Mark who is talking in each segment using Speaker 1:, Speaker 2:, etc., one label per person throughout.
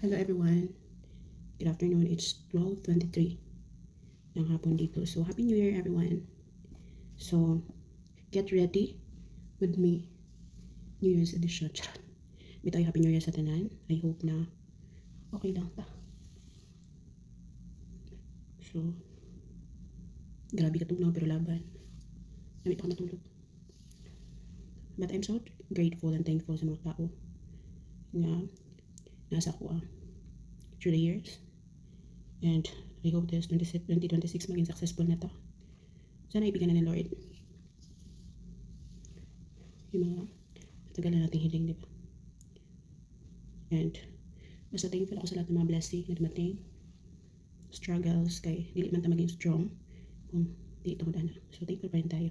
Speaker 1: Hello everyone. Good afternoon. It's 12:23 ng hapon dito. So, Happy New Year everyone. So, get ready with me. New Year's edition. Charot. Bitaw Happy New Year sa tanan. I hope na okay lang ta. So, grabe katulong pero laban. Namit ako matulog. But I'm so grateful and thankful sa mga tao na nasa ko through the years. And I hope this 2026 maging successful na to. Sana ibigyan na ni Lord yung mga matagal na nating hiling, di ba? And basta thankful ako sa lahat ng mga blessing na dumating. Struggles kay dili man ta maging strong kung di ito na. So thankful pa rin tayo.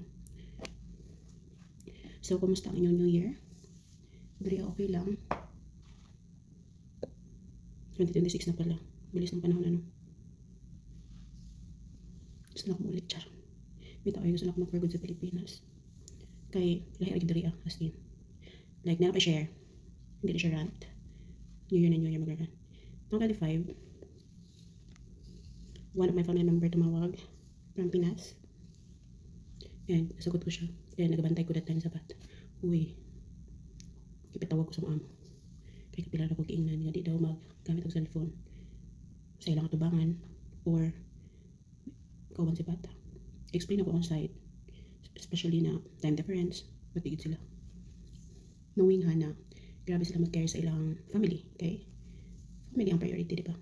Speaker 1: So kumusta ang inyong New Year? Very okay lang. 2026 na pala. Bilis ng panahon ano. Gusto na akong ulit, char. Bitaw ay gusto na akong mag-for good sa Pilipinas. Kay lahi agi diri as in. Like na pa-share. Hindi na siya rant. New Year na New Year mag-rant. Noong 25, one of my family member tumawag from Pinas. And nasagot ko siya. Kaya nagabantay ko that time sa bat. Uy, ipitawag ko sa mga amo. Kaya kapila na ko kiingnan nga di daw maggamit ang cellphone sa ilang atubangan or kauban si bata. Explain ako on site. Especially na time difference. Matigid sila. Knowing na grabe sila mag-care sa ilang family. Okay? Family ang priority, di ba?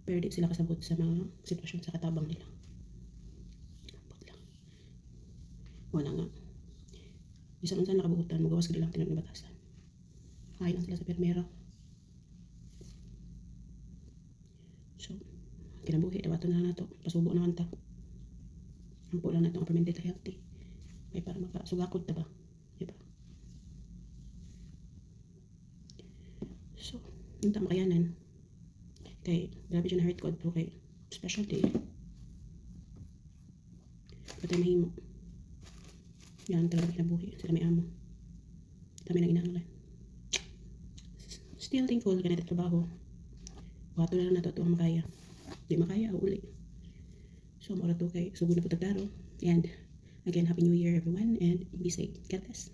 Speaker 1: Pero di sila kasabot sa mga sitwasyon sa katabang nila. Lang. Wala nga. Isang unsan nakabuutan, magawas ka nilang tinag na batasan. Kain lang sila sa permera. So, kinabuhi, dawato na nato. Pasubo naman ta. Ampo lang nato ang fermented healthy. May para makasugakot ta ba? Diba? So, yung ta makayanan. Kay, grabe dyan na hurt ko at kay special day. Patay mahimo. Yan talaga kinabuhi. Sila may amo. Kami na ginahanglan. Still thankful ka na trabaho. Wato na lang nato ito ang makaya. Di makaya, uli. So, mora to kay sugod na po tagdaro. And again, Happy New Year everyone and be safe. God bless.